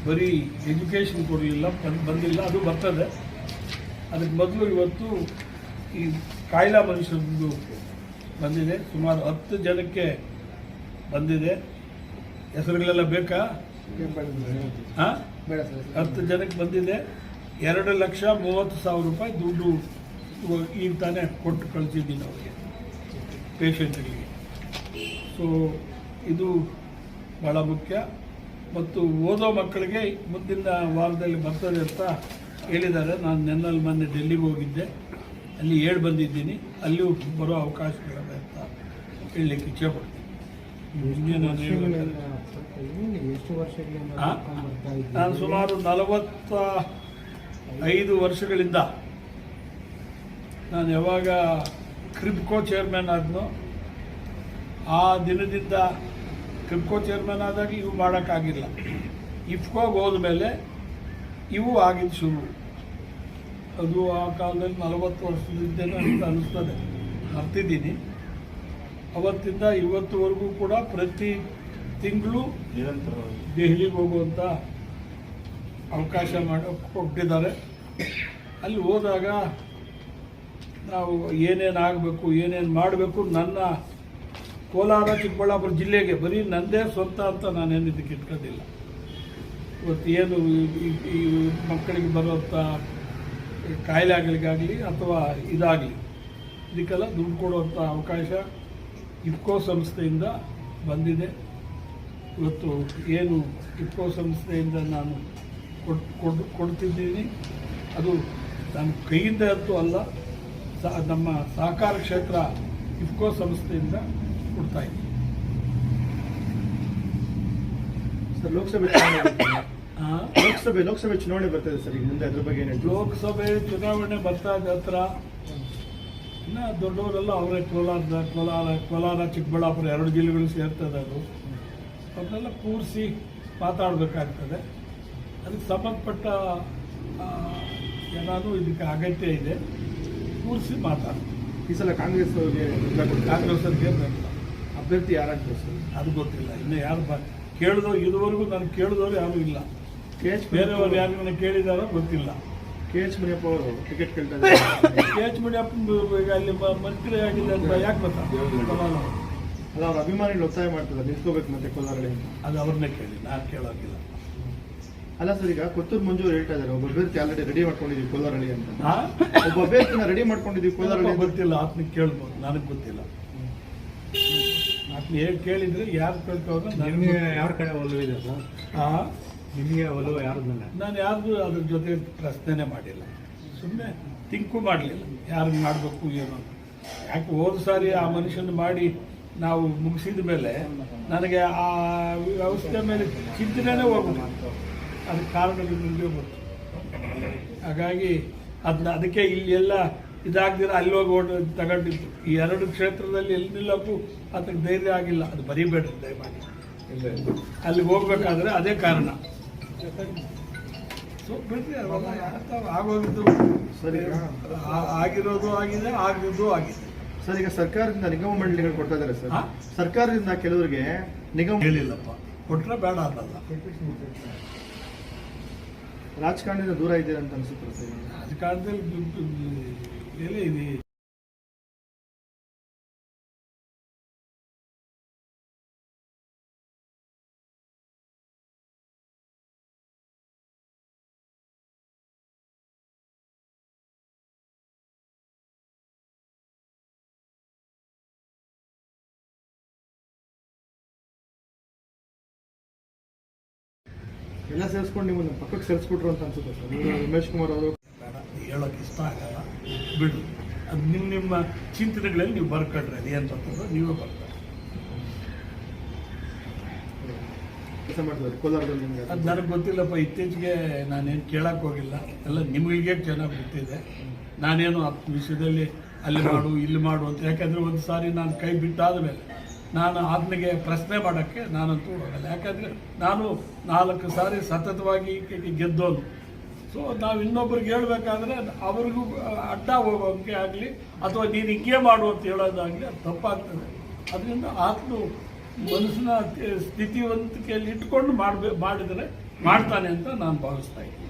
ಬರೀ ಎಜುಕೇಷನ್ ಕೊಡಲಿಲ್ಲ, ಬಂದಿಲ್ಲ, ಅದು ಬರ್ತದೆ. ಅದಕ್ಕೆ ಮೊದಲು ಇವತ್ತು ಈ ಕಾಯಿಲಾ ಮನುಷ್ಯರದ್ದು ಬಂದಿದೆ, ಸುಮಾರು 10 ಜನಕ್ಕೆ ಬಂದಿದೆ. ಹೆಸರುಗಳೆಲ್ಲ ಬೇಕಾ? 10 ಜನಕ್ಕೆ ಬಂದಿದೆ. 2,30,000 ರೂಪಾಯಿ ದುಡ್ಡು ಈಗ ತಾನೇ ಕೊಟ್ಟು ಕಳಿಸಿದ್ದೀನಿ ಅವರಿಗೆ, ಪೇಷಂಟ್ಗಳಿಗೆ. ಸೊ ಇದು ಭಾಳ ಮುಖ್ಯ. ಮತ್ತು ಓದೋ ಮಕ್ಕಳಿಗೆ ಮುಂದಿನ ವಾರದಲ್ಲಿ ಬರ್ತದೆ ಅಂತ ಹೇಳಿದ್ದಾರೆ. ನಾನು ಮೊನ್ನೆ ಡೆಲ್ಲಿಗೆ ಹೋಗಿದ್ದೆ, ಅಲ್ಲಿ ಬಂದಿದ್ದೀನಿ. ಅಲ್ಲಿಯೂ ಬರೋ ಅವಕಾಶಗಳಿವೆ ಅಂತ ಹೇಳಲಿಕ್ಕೆ ಇಚ್ಛೆಪಡ್ತೀನಿ. ನಾನು ಸುಮಾರು 45 ವರ್ಷಗಳಿಂದ ನಾನು ಯಾವಾಗ ಕ್ರಿಬ್ಕೋ ಚೇರ್ಮನ್ ಆದ್ನೋ ಆ ದಿನದಿಂದ ಕ್ರಿಬ್ಕೋ ಚೇರ್ಮನ್ ಆದಾಗ ಇವು ಮಾಡೋಕ್ಕಾಗಿಲ್ಲ. ಇಫ್ಕೋಗೆ ಹೋದ್ಮೇಲೆ ಇವು ಆಗಿದ್ದು ಶುರು. ಅದು ಆ ಕಾಲದಲ್ಲಿ 40 ವರ್ಷದಿದ್ದೇನೋ ಅಂತ ಅನಿಸ್ತದೆ, ಮರ್ತಿದ್ದೀನಿ. ಅವತ್ತಿಂದ ಇವತ್ತುವರೆಗೂ ಕೂಡ ಪ್ರತಿ ತಿಂಗಳು ದೆಹಲಿಗೆ ಹೋಗುವಂಥ ಅವಕಾಶ ಕೊಟ್ಟಿದ್ದಾರೆ. ಅಲ್ಲಿ ಹೋದಾಗ ನಾವು ಏನೇನು ಆಗಬೇಕು, ಏನೇನು ಮಾಡಬೇಕು, ನನ್ನ ಕೋಲಾರ ಚಿಕ್ಕಬಳ್ಳಾಪುರ ಜಿಲ್ಲೆಗೆ ಬರೀ ನನ್ನದೇ ಸ್ವಂತ ಅಂತ ನಾನೇನು ಇದಕ್ಕೆ ಇಟ್ಕೋದಿಲ್ಲ. ಇವತ್ತು ಏನು ಈ ಮಕ್ಕಳಿಗೆ ಬರುವಂಥ ಕಾಯಿಲೆಗಳಿಗಾಗಲಿ ಅಥವಾ ಇದಾಗಲಿ ಇದಕ್ಕೆಲ್ಲ ದುಡ್ಡು ಕೊಡುವಂಥ ಅವಕಾಶ ಇಫ್ಕೋ ಸಂಸ್ಥೆಯಿಂದ ಬಂದಿದೆ. ಇವತ್ತು ಏನು ಇಫ್ಕೋ ಸಂಸ್ಥೆಯಿಂದ ನಾನು ಕೊಡ್ತಿದ್ದೀನಿ, ಅದು ನನ್ನ ಕೈಯಿಂದ ಅಂತೂ ಅಲ್ಲ, ನಮ್ಮ ಸಹಕಾರ ಕ್ಷೇತ್ರ ಇಫ್ಕೋ ಸಂಸ್ಥೆಯಿಂದ ಕೊಡ್ತಾ ಇದ್ದೀನಿ. ಸರ್, ಲೋಕಸಭೆ ಚುನಾವಣೆ ಬರ್ತದೆ ಸರ್, ಈಗ ಮುಂದೆ ಅದ್ರ ಬಗ್ಗೆ ಏನು? ಲೋಕಸಭೆ ಚುನಾವಣೆ ಬರ್ತಾ ಇದೆ ಹತ್ರ. ಇನ್ನು ದೊಡ್ಡವರೆಲ್ಲ ಅವರೇ ಕೋಲಾರ ಚಿಕ್ಕಬಳ್ಳಾಪುರ 2 ಜಿಲ್ಲೆಗಳು ಸೇರ್ತದೆ. ಅದು ಅವನ್ನೆಲ್ಲ ಕೂರಿಸಿ ಮಾತಾಡಬೇಕಾಗ್ತದೆ. ಅದಕ್ಕೆ ಸಂಬಂಧಪಟ್ಟ ಏನಾದರೂ ಇದಕ್ಕೆ ಅಗತ್ಯ ಇದೆ, ಕೂರಿಸಿ ಮಾತಾಡ್ತೀವಿ. ಈ ಸಲ ಕಾಂಗ್ರೆಸ್ ಅವ್ರಿಗೆ ಬೇಕು. ಅಭ್ಯರ್ಥಿ ಯಾರಾಗ್ತದೆ ಸರ್? ಅದು ಗೊತ್ತಿಲ್ಲ. ಇನ್ನು ಯಾರು ಕೇಳಿದವ್ರು ಇದುವರೆಗೂ ನಾನು ಕೇಳಿದವರು ಯಾರೂ ಇಲ್ಲ. ಬೇರೆಯವರು ಯಾರು ಕೇಳಿದಾರೋ ಗೊತ್ತಿಲ್ಲ. KH ಮುನಿಯಪ್ಪ ಅವರು ಟಿಕೆಟ್ ಕೇಳ್ತಾ ಇದ್ದಾರೆ. KH ಮುನಿಯಪ್ಪ ಈಗ ಅಲ್ಲಿ ಮಂತ್ರಿ ಆಗಿದೆ ಅಂತ ಯಾಕೆ ಗೊತ್ತಾ? ಅಲ್ಲ, ಅವ್ರ ಅಭಿಮಾನಿಗಳು ಒತ್ತಾಯ ಮಾಡ್ತಾರೆ ನಿಂತ್ಕೋಬೇಕು ಮತ್ತೆ ಕೋಲಾರಳ್ಳಿ ಅಂತ. ಅದು ಅವ್ರನ್ನೇ ಕೇಳಿ, ನಾನು ಕೇಳೋಗಿಲ್ಲ. ಅಲ್ಲ ಸರ್, ಈಗ ಕೊತ್ತೂರು ಮಂಜು ಅವ್ರು ಹೇಳ್ತಾ ಇದ್ದಾರೆ, ಒಬ್ಬ ಅಭ್ಯರ್ಥಿ ಆಲ್ರೆಡಿ ರೆಡಿ ಮಾಡ್ಕೊಂಡಿದ್ದೀವಿ ಕೋಲಾರಳ್ಳಿ ಅಂತ. ಒಬ್ಬ ಅಭ್ಯರ್ಥಿನ ರೆಡಿ ಮಾಡ್ಕೊಂಡಿದ್ದೀವಿ ಕೋಲಾರಳ್ಳಿ. ಗೊತ್ತಿಲ್ಲ, ಆತನಿಗೆ ಕೇಳ್ಬೋದು, ನನಗೆ ಗೊತ್ತಿಲ್ಲ. ಆತನ ಹೇಗೆ ಕೇಳಿದ್ರೆ ಯಾರು ಕೇಳ್ಕೋದು? ನಿಮಗೆ ಯಾರ ಕಡೆ ಒಲವಿದೆ ಸರ್? ನಿಮಗೆ ಒಲವು ಯಾರ್ದು? ನಾನು ಯಾರ್ದು ಅದ್ರ ಜೊತೆ ಪ್ರಶ್ನೆನೇ ಮಾಡಿಲ್ಲ, ಸುಮ್ಮನೆ ತಿಂಕು ಮಾಡಲಿಲ್ಲ ಯಾರಿಗೆ ಮಾಡಬೇಕು ಏನು. ಯಾಕೆ ಹೋದ ಸಾರಿ ಆ ಮನುಷ್ಯನ ಮಾಡಿ ನಾವು ಮುಗಿಸಿದ ಮೇಲೆ ನನಗೆ ಆ ವ್ಯವಸ್ಥೆ ಮೇಲೆ ಚಿಂತನೆನೇ ಹೋಗ್ಬಿಟ್ಟು ಅದಕ್ಕೆ ಕಾರಣಗಳು ನಿಮಗೆ ಗೊತ್ತು. ಹಾಗಾಗಿ ಅದಕ್ಕೆ ಇಲ್ಲಿ ಎಲ್ಲ ಇದಾಗ್ದಿರ ಅಲ್ಲಿ ಹೋಗಿ ತಗೊಂಡಿದ್ದು. ಈ 2 ಕ್ಷೇತ್ರದಲ್ಲಿ ಎಲ್ಲಿ ನಿಲ್ಲಕ್ಕೂ ಅದಕ್ಕೆ ಧೈರ್ಯ ಆಗಿಲ್ಲ. ಅದು ಬರೀಬೇಡ್ರಿ ದಯಮಾಡಿ. ಅಲ್ಲಿಗೆ ಹೋಗ್ಬೇಕಾದ್ರೆ ಅದೇ ಕಾರಣ. ಸೊ ಬಿಡ್ರಿ, ಅವೆಲ್ಲ ಆಗೋಗಿದ್ದು ಸರಿ, ಆಗಿರೋದು ಆಗಿದೆ, ಆಗಿದ್ದು ಆಗಿದೆ. ಸರ್, ಈಗ ಸರ್ಕಾರದಿಂದ ನಿಗಮ ಮಂಡಳಿಗಳು ಕೊಡ್ತಾ ಇದ್ದಾರೆ ಸರ್. ಸರ್ಕಾರದಿಂದ ಕೆಲವರಿಗೆ ನಿಗಮ ಹೇಳಿಲ್ಲಪ್ಪ, ಕೊಟ್ರೆ ಬೇಡ ಅನ್ನಲ್ಲ. ರಾಜಕಾರಣದಿಂದ ದೂರ ಇದ್ದೀರಾ ಅಂತ ಅನ್ಸುತ್ತೆ ಸರ್? ರಾಜಕಾರಣದಲ್ಲಿ ಇದೆ. ಎಲ್ಲ ಸೇರಿಸ್ಕೊಂಡು ನಿಮ್ಮನ್ನು ಪಕ್ಕಕ್ಕೆ ಸೇರಿಸ್ಬಿಟ್ರು ಅಂತ ಅನ್ಸುತ್ತೆ ಸರ್. ಉಮೇಶ್ ಕುಮಾರ್ ಅವರು ಬೇಡ, ಹೇಳೋಕೆ ಇಷ್ಟ ಆಗಲ್ಲ, ಬಿಡು. ಅದು ನಿಮ್ಮ ಚಿಂತನೆಗಳಲ್ಲಿ ನೀವು ಬರ್ಕೊಂಡ್ರೆ ಏನು ಬರ್ತದೋ ನೀವೇ ಬರ್ತಾರೆ. ಕೆಲಸ ಮಾಡ್ತಾರೆ ಕೋಲಾರದಲ್ಲಿ ನಿಮಗೆ? ಅದು ನನಗೆ ಗೊತ್ತಿಲ್ಲಪ್ಪ, ಇತ್ತೀಚೆಗೆ ನಾನೇನು ಕೇಳಕ್ಕೆ ಹೋಗಿಲ್ಲ. ಎಲ್ಲ ನಿಮಗೆ ಚೆನ್ನಾಗಿ ಗೊತ್ತಿದೆ. ನಾನೇನು ಆ ವಿಷಯದಲ್ಲಿ ಅಲ್ಲಿ ಮಾಡು ಇಲ್ಲಿ ಮಾಡು ಅಂತ, ಯಾಕಂದರೆ ಒಂದು ಸಾರಿ ನಾನು ಕೈ ಬಿಟ್ಟಾದ ಮೇಲೆ ನಾನು ಆತನಿಗೆ ಪ್ರಶ್ನೆ ಮಾಡೋಕ್ಕೆ ನಾನಂತೂ ಹೋಗಲ್ಲ. ಯಾಕಂದರೆ ನಾನು 4 ಸಾರಿ ಸತತವಾಗಿ ಗೆದ್ದೋನು. ಸೊ ನಾವು ಇನ್ನೊಬ್ರಿಗೆ ಹೇಳ್ಬೇಕಾದ್ರೆ ಅವ್ರಿಗೂ ಅಡ್ಡ ಹೋಗೋಕ್ಕೆ ಆಗಲಿ ಅಥವಾ ನೀನು ಹಿಂಗೆ ಮಾಡು ಅಂತ ಹೇಳೋದಾಗಲಿ ಅದು ತಪ್ಪಾಗ್ತದೆ. ಅದರಿಂದ ಆತನು ಮನಸ್ಸಿನ ಸ್ಥಿತಿವಂತಿಕೆಯಲ್ಲಿ ಇಟ್ಕೊಂಡು ಮಾಡಿದರೆ ಮಾಡ್ತಾನೆ ಅಂತ ನಾನು ಭಾವಿಸ್ತಾ ಇದ್ದೀನಿ.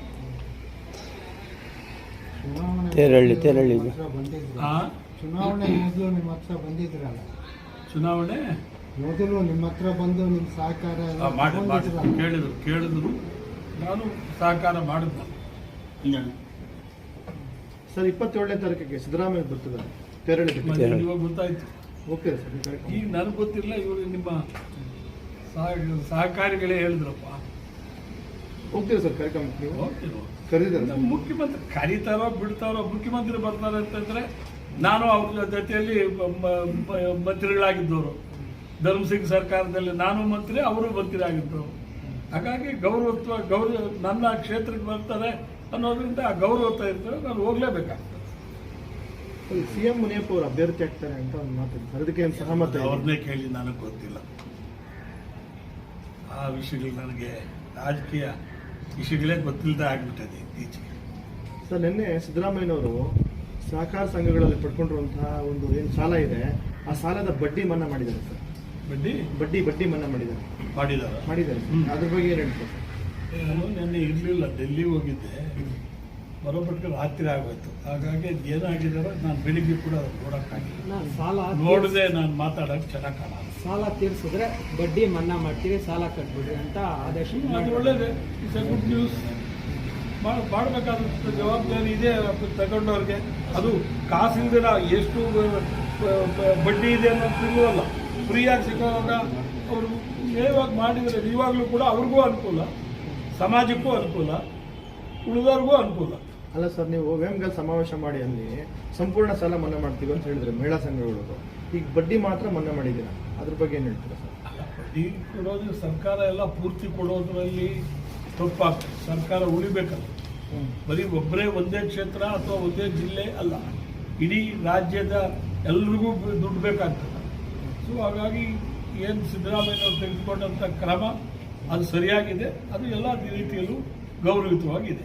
ತೇರಳ್ಳಿ ಆ ಚುನಾವಣೆ ಮೊದಲು ನಿಮ್ಮ ಹತ್ರ ಬಂದಿದ್ರಲ್ಲ, ಚುನಾವಣೆ ಮೊದಲು ನಿಮ್ಮ ಹತ್ರ ಬಂದು ನಿಮ್ಮ ಸಹಕಾರ ಎಲ್ಲ ಮಾಡಿ ತಗೊಂಡಿದ್ರಲ್ಲ. ಕೇಳಿದ್ರು ನಾನು ಸಹಕಾರ ಮಾಡಿದ್ದೆ. ಸರ್ 27ನೇ ತಾರೀಕಿಗೆ ಸಿದ್ದರಾಮಯ್ಯ ಬರ್ತಿದ್ದಾರೆ ತೇರಳ್ಳಿ ಮತ್ತೆ ಇವಾಗ ಗೊತ್ತಾಯ್ತು. ಓಕೆ ಸರ್ ಈ ಕಾರ್ಯಕ್ರಮ ಈಗ ನನಗೆ ಗೊತ್ತಿಲ್ಲ, ಇವರು ನಿಮ್ಮ ಸಹಕಾರಿಗಳೇ ಹೇಳಿದ್ರಪ್ಪ. ಹೋಗ್ತೀರಾ ಸರ್ ಕಾರ್ಯಕ್ರಮಕ್ಕೆ ನೀವು ಹೋಗ್ತೀನಿ. ಕರೀತಾರೆ ನಮ್ಮ ಮುಖ್ಯಮಂತ್ರಿ ಕರೀತಾರೋ ಬಿಡ್ತಾರೋ, ಮುಖ್ಯಮಂತ್ರಿ ಬರ್ತಾರೆ ಅಂತಂದ್ರೆ ನಾನು ಅವ್ರ ಜೊತೆಯಲ್ಲಿ ಮಂತ್ರಿಗಳಾಗಿದ್ದವರು. ಧರ್ಮಸಿಂಗ್ ಸರ್ಕಾರದಲ್ಲಿ ನಾನು ಮಂತ್ರಿ, ಅವರು ಮಂತ್ರಿ ಆಗಿದ್ದವರು. ಹಾಗಾಗಿ ಗೌರವ ನನ್ನ ಕ್ಷೇತ್ರಕ್ಕೆ ಬರ್ತಾರೆ ಅನ್ನೋದ್ರಿಂದ ಆ ಗೌರವ ಇರ್ತದೆ, ನಾನು ಹೋಗ್ಲೇಬೇಕಾಗ್ತದೆ. ಸಿಎಂ ಮುನಿಯಪ್ಪ ಅವರು ಅಭ್ಯರ್ಥಿ ಆಗ್ತಾರೆ ಅಂತ ಒಂದು ಮಾತಾಡ್ತಾರೆ, ಅದಕ್ಕೆ ಏನು ಸಹಮತ ಇದೆ? ಅವ್ರನ್ನೇ ಕೇಳಿ ನನಗೆ ಗೊತ್ತಿಲ್ಲ. ಆ ವಿಷಯಗಳು ನನಗೆ ರಾಜಕೀಯ ವಿಷಯಗಳೇ ಗೊತ್ತಿಲ್ಲದೆ ಆಗ್ಬಿಟ್ಟಿದೆ ಇತ್ತೀಚೆಗೆ. ಸರ್ ನಿನ್ನೆ ಸಿದ್ದರಾಮಯ್ಯನವರು ಸಹಕಾರ ಸಂಘಗಳಲ್ಲಿ ಪಡ್ಕೊಂಡಿರುವಂತಹ ಒಂದು ಏನು ಸಾಲ ಇದೆ, ಆ ಸಾಲದ ಬಡ್ಡಿ ಮನ್ನಾ ಮಾಡಿದ್ದಾರೆ ಸರ್. ಬಡ್ಡಿ ಮನ್ನಾ ಮಾಡಿದ್ದಾರೆ ಅದ್ರ ಬಗ್ಗೆ ಏನು ಹೇಳ್ತಾರೆ ಸರ್? ನಾನು ನೆನ್ನೆ ಇರಲಿಲ್ಲ, ಡೆಲ್ಲಿ ಹೋಗಿದ್ದೆ. ಬರೋಬಟ್ಟಿಗೆ ರಾತ್ರಿ ಆಗೋಯ್ತು. ಹಾಗಾಗಿ ಏನಾಗಿದ್ದಾರೋ ನಾನು ಬೆಳಿಗ್ಗೆ ಕೂಡ ಅದು ನೋಡೋಕ್ಕಾಗಿಲ್ಲ. ನೋಡದೆ ನಾನು ಮಾತಾಡೋಕೆ ಚೆನ್ನಾಗಿ ಕಾಣಲ್ಲ. ಸಾಲ ತೀರಿಸಿದ್ರೆ ಬಡ್ಡಿ ಮನ್ನಾ ಮಾಡ್ತೀವಿ, ಸಾಲ ಕಟ್ಬಿಡ್ರಿ ಅಂತ ಆದೇಶ. ಅದು ಒಳ್ಳೇದೇ, ಇಟ್ಸ್ ಎ ಗುಡ್ ನ್ಯೂಸ್. ಮಾಡಬೇಕಾದ ಜವಾಬ್ದಾರಿ ಇದೆ ತಗೊಂಡವ್ರಿಗೆ. ಅದು ಕಾಸಿಲ್ದಿರ ಎಷ್ಟು ಬಡ್ಡಿ ಇದೆ ಅನ್ನೋದು ಸಿಗುವಲ್ಲ, ಫ್ರೀಯಾಗಿ ಸಿಗೋವಾಗ ಅವರು ನೇರವಾಗಿ ಮಾಡಿದರೆ ಇವಾಗಲೂ ಕೂಡ ಅವ್ರಿಗೂ ಅನುಕೂಲ, ಸಮಾಜಕ್ಕೂ ಅನುಕೂಲ, ಉಳಿದವ್ರಿಗೂ ಅನುಕೂಲ. ಅಲ್ಲ ಸರ್, ನೀವು ವೇಮಗಲ್ ಸಮಾವೇಶ ಮಾಡಿ ಅಲ್ಲಿ ಸಂಪೂರ್ಣ ಸಾಲ ಮನ್ನಾ ಮಾಡ್ತೀವಿ ಅಂತ ಹೇಳಿದ್ರೆ ಮಹಿಳಾ ಸಂಘಗಳು, ಈಗ ಬಡ್ಡಿ ಮಾತ್ರ ಮನ್ನಾ ಮಾಡಿದ್ದೀರಾ, ಅದ್ರ ಬಗ್ಗೆ ಏನು ಹೇಳ್ತೀರಾ ಸರ್? ಅಲ್ಲ, ಬಡ್ಡಿ ಕೊಡೋದು ಸರ್ಕಾರ ಎಲ್ಲ ಪೂರ್ತಿ ಕೊಡೋದ್ರಲ್ಲಿ ತಪ್ಪಾಗ್ತದೆ. ಸರ್ಕಾರ ಉಳಿಬೇಕಲ್ಲ, ಬರೀ ಒಂದೇ ಕ್ಷೇತ್ರ ಅಥವಾ ಒಂದೇ ಜಿಲ್ಲೆ ಅಲ್ಲ, ಇಡೀ ರಾಜ್ಯದ ಎಲ್ರಿಗೂ ದುಡ್ಡು ಬೇಕಾಗ್ತದೆ. ಸೊ ಹಾಗಾಗಿ ಏನು ಸಿದ್ದರಾಮಯ್ಯನವರು ತೆಗೆದುಕೊಂಡಂಥ ಕ್ರಮ ಅದು ಸರಿಯಾಗಿದೆ, ಅದು ಎಲ್ಲ ರೀತಿಯಲ್ಲೂ ಗೌರವಿತವಾಗಿದೆ.